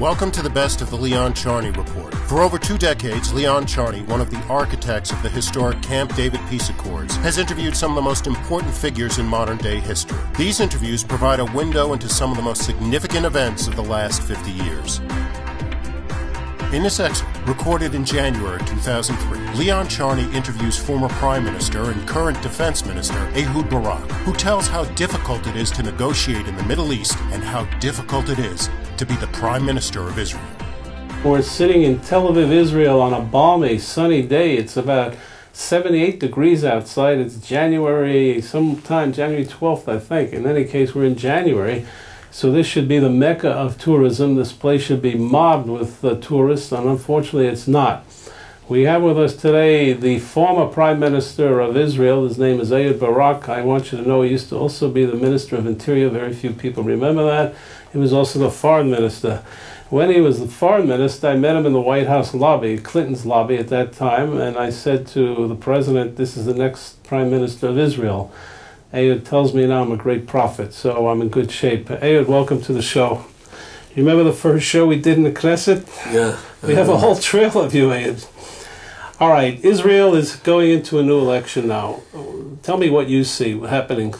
Welcome to the best of the Leon Charney Report. For over 2 decades, Leon Charney, one of the architects of the historic Camp David Peace Accords, has interviewed some of the most important figures in modern-day history. These interviews provide a window into some of the most significant events of the last 50 years. In this excerpt, recorded in January 2003, Leon Charney interviews former Prime Minister and current Defense Minister Ehud Barak, who tells how difficult it is to negotiate in the Middle East and how difficult it is to be the Prime Minister of Israel. We're sitting in Tel Aviv, Israel on a balmy, sunny day. It's about 78 degrees outside. It's January, sometime January 12th, I think. In any case, we're in January. So this should be the mecca of tourism. This place should be mobbed with tourists, and unfortunately it's not. We have with us today the former Prime Minister of Israel. His name is Ehud Barak. I want you to know he used to also be the Minister of Interior. Very few people remember that. He was also the Foreign Minister. When he was the Foreign Minister, I met him in the White House lobby, Clinton's lobby at that time, and I said to the President, this is the next Prime Minister of Israel. Ehud tells me now I'm a great prophet, so I'm in good shape. Ehud, welcome to the show. You remember the first show we did in the Knesset? Yeah. We have a whole trail of you, Ehud. All right, Israel is going into a new election now. Tell me what you see happening.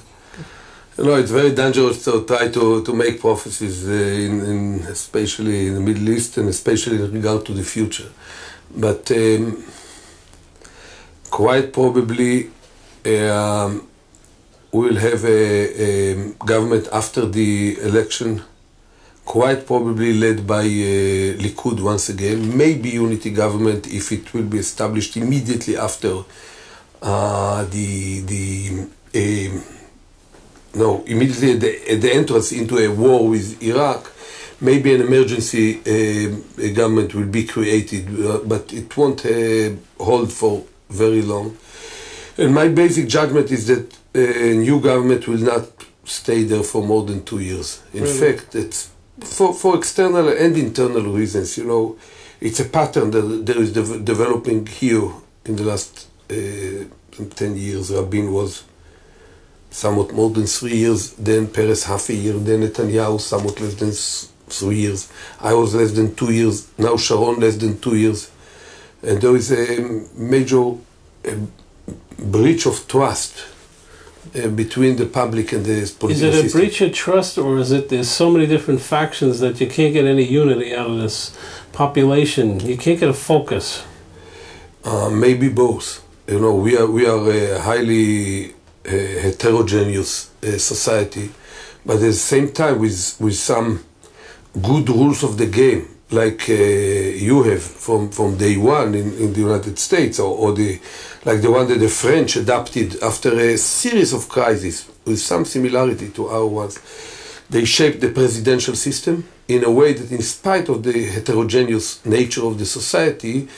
You know, it's very dangerous to try to make prophecies, especially in the Middle East and especially in regard to the future. But quite probably we will have a government after the election, quite probably led by Likud once again, maybe unity government if it will be established immediately after immediately at the entrance into a war with Iraq. Maybe an emergency government will be created, but it won't hold for very long. And my basic judgment is that a new government will not stay there for more than 2 years. In fact, it's for external and internal reasons. You know, it's a pattern that there is developing here in the last 10 years. Rabin was somewhat more than 3 years, then Peres half a year, then Netanyahu somewhat less than 3 years. I was less than 2 years, now Sharon less than 2 years. And there is a major breach of trust between the public and the political system. Is it a breach of trust, or is it there's so many different factions that you can't get any unity out of this population? You can't get a focus. Maybe both. You know, we are a highly heterogeneous society, but at the same time with some good rules of the game, like you have from day one in the United States, or like the one that the French adopted after a series of crises with some similarity to our ones. They shaped the presidential system in a way that, in spite of the heterogeneous nature of the society,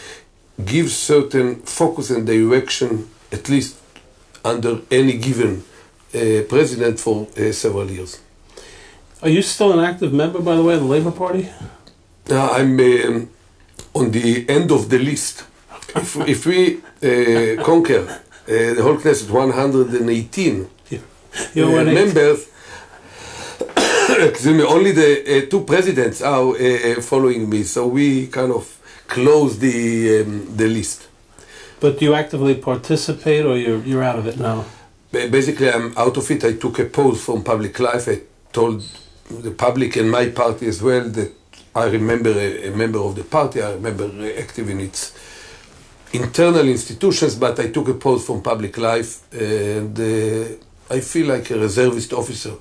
gives certain focus and direction, at least under any given president for several years. Are you still an active member, by the way, of the Labour Party? I'm on the end of the list. If we conquer the whole Knesset, 118 members, excuse me, only the 2 presidents are following me, so we kind of close the list. But do you actively participate, or you're out of it now? Basically, I'm out of it. I took a pause from public life. I told the public and my party as well that I remember a member of the party. I remember active in its internal institutions, but I took a pause from public life, and I feel like a reservist officer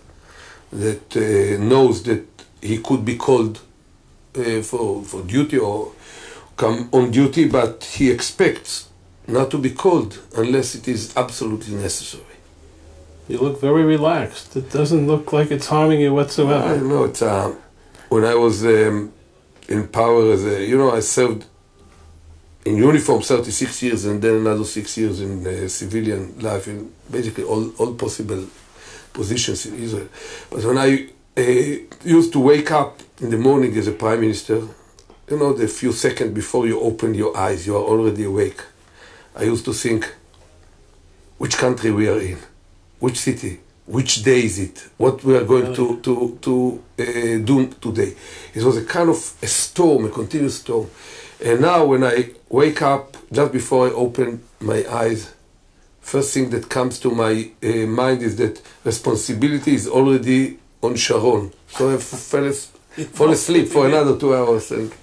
that knows that he could be called for duty or come on duty, but he expects not to be called unless it is absolutely necessary. You look very relaxed. It doesn't look like it's harming you whatsoever. I know. It's when I was in power, I served in uniform 36 years and then another 6 years in civilian life, in basically all possible positions in Israel. But when I used to wake up in the morning as a prime minister, you know, the few seconds before you open your eyes, you are already awake. I used to think which country we are in, which city, which day is it? What we are going to do today? It was a kind of a storm, a continuous storm. And now when I wake up, just before I open my eyes, first thing that comes to my mind is that responsibility is already on Sharon. So I fall asleep for another 2 hours. And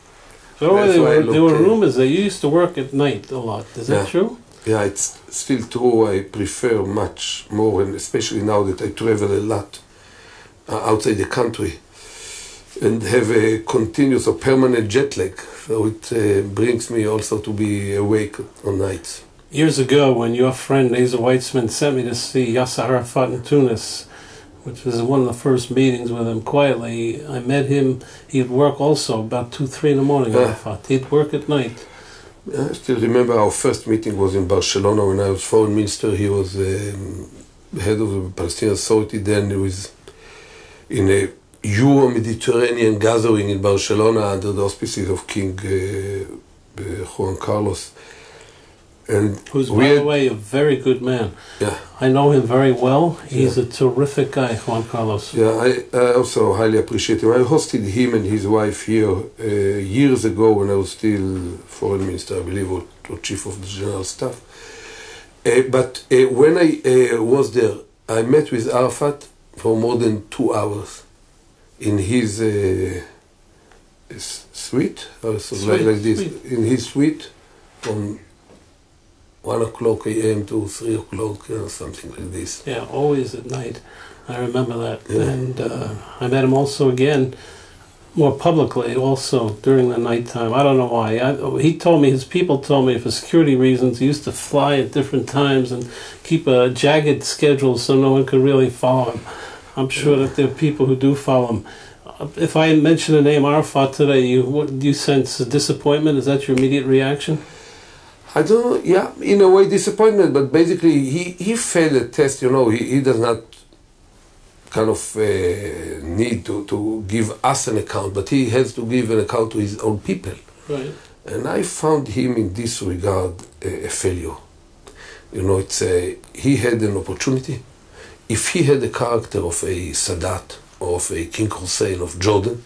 so there were rumors that you used to work at night a lot. Is that true? Yeah, it's still true. I prefer much more, and especially now that I travel a lot outside the country and have a continuous or permanent jet lag. So it brings me also to be awake on nights. Years ago, when your friend Asa Weitzman sent me to see Yasser Arafat in Tunis, which was one of the first meetings with him quietly, I met him. He'd work also about 2, 3 in the morning, Arafat. He'd work at night. I still remember our first meeting was in Barcelona when I was foreign minister. He was head of the Palestinian Authority. Then he was in a Euro-Mediterranean gathering in Barcelona under the auspices of King Juan Carlos. And who's, by the way, a very good man. Yeah. I know him very well. He's a terrific guy, Juan Carlos. Yeah, I also highly appreciate him. I hosted him and his wife here years ago when I was still foreign minister, I believe, or chief of the general staff. But when I was there, I met with Arafat for more than 2 hours in his suite, like this, in his suite, from 1 o'clock a.m. to 3 o'clock, something like this. Yeah, always at night. I remember that. Yeah. And I met him also again, more publicly, also during the nighttime. I don't know why. He told me, his people told me, for security reasons, he used to fly at different times and keep a jagged schedule so no one could really follow him. I'm sure that there are people who do follow him. If I mention the name Arafat today, you sense disappointment? Is that your immediate reaction? I don't know, yeah, in a way disappointment, but basically he failed a test, he does not kind of need to give us an account, but he has to give an account to his own people. Right. And I found him in this regard a failure. He had an opportunity. If he had the character of a Sadat or of a King Hussein of Jordan,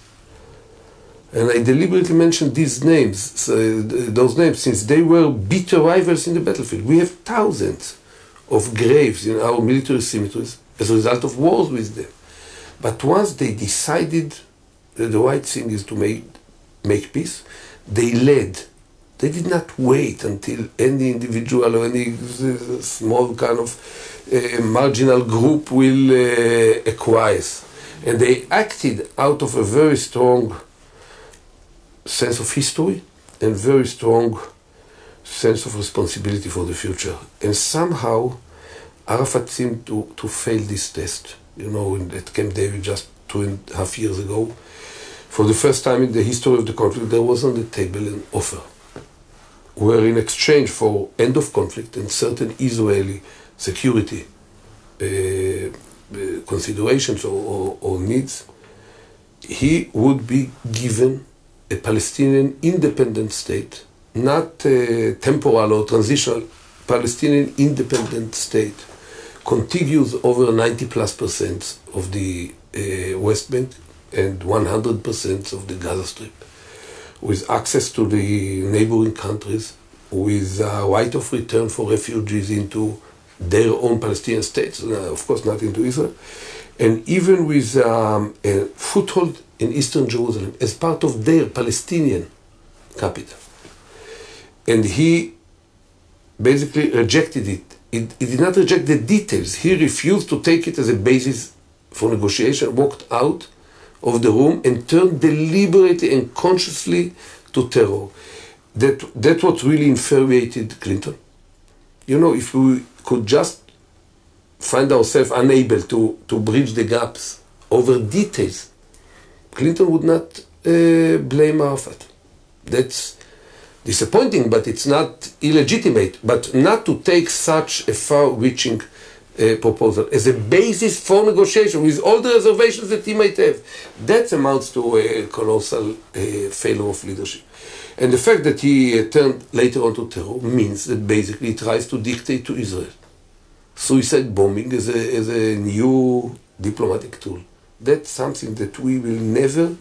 and I deliberately mentioned these names, those names, since they were bitter rivals in the battlefield. We have thousands of graves in our military cemeteries as a result of wars with them. But once they decided that the right thing is to make peace, they led. They did not wait until any individual or any small kind of marginal group will acquiesce. And they acted out of a very strong sense of history and very strong sense of responsibility for the future. And somehow Arafat seemed to fail this test. At Camp David just 2.5 years ago, for the first time in the history of the conflict, there was on the table an offer where in exchange for end of conflict and certain Israeli security considerations or needs, he would be given a Palestinian independent state, not a temporal or transitional, Palestinian independent state, contiguous over 90+% of the West Bank and 100% of the Gaza Strip, with access to the neighboring countries, with a right of return for refugees into their own Palestinian states, of course not into Israel, and even with a foothold in eastern Jerusalem as part of their Palestinian capital. And he basically rejected it. He did not reject the details. He refused to take it as a basis for negotiation, walked out of the room and turned deliberately and consciously to terror. That's what really infuriated Clinton. If we could just find ourselves unable to bridge the gaps over details, Clinton would not blame Arafat. That's disappointing, but it's not illegitimate. But not to take such a far-reaching proposal as a basis for negotiation with all the reservations that he might have, that amounts to a colossal failure of leadership. And the fact that he turned later on to terror means that basically he tries to dictate to Israel suicide bombing as a new diplomatic tool. That's something that we will never,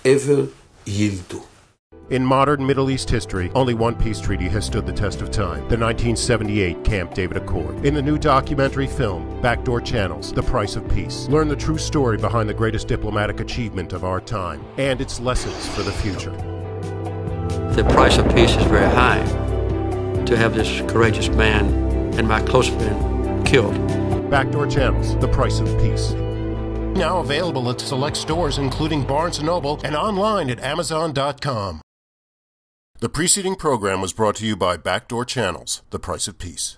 ever yield to. In modern Middle East history, only one peace treaty has stood the test of time, the 1978 Camp David Accord. In the new documentary film, Backdoor Channels, The Price of Peace, learn the true story behind the greatest diplomatic achievement of our time and its lessons for the future. The price of peace is very high to have this courageous man and my close friend killed. Backdoor Channels, The Price of Peace. Now available at select stores including Barnes & Noble and online at Amazon.com. The preceding program was brought to you by Backdoor Channels, The Price of Peace.